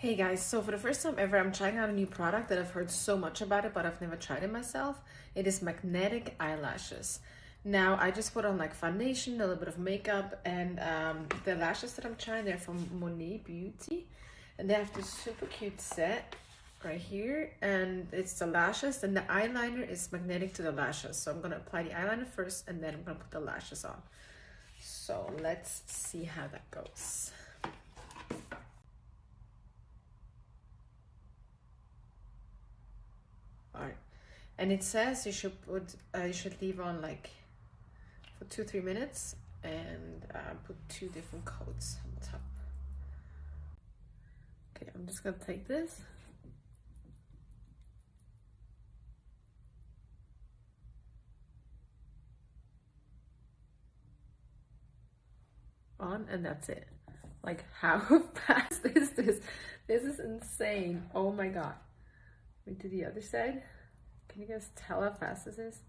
Hey guys, so for the first time ever, I'm trying out a new product that I've heard so much about it, but I've never tried it myself. It is magnetic eyelashes. Now, I just put on like foundation, a little bit of makeup, and the lashes that I'm trying, they're from MonétBeauty. And they have this super cute set right here, and it's the lashes, and the eyeliner is magnetic to the lashes. So I'm gonna apply the eyeliner first, and then I'm gonna put the lashes on. So let's see how that goes. Alright, and it says you should leave on like for 2-3 minutes and put 2 different coats on top. Okay, I'm just gonna take this. On, and that's it. Like, how fast is this? This is insane. Oh my god. Wait to the other side. Can you guys tell how fast this is?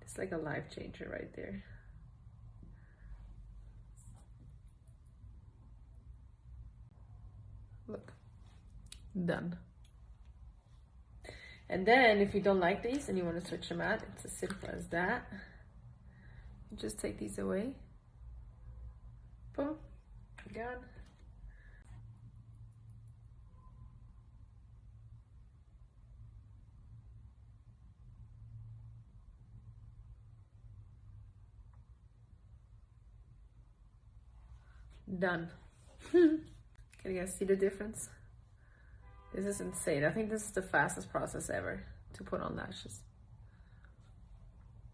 It's like a life changer right there. Look, done. And then if you don't like these and you want to switch them out, it's as simple as that. You just take these away. Boom, gone. Done. Can you guys see the difference? This is insane. I think this is the fastest process ever to put on lashes.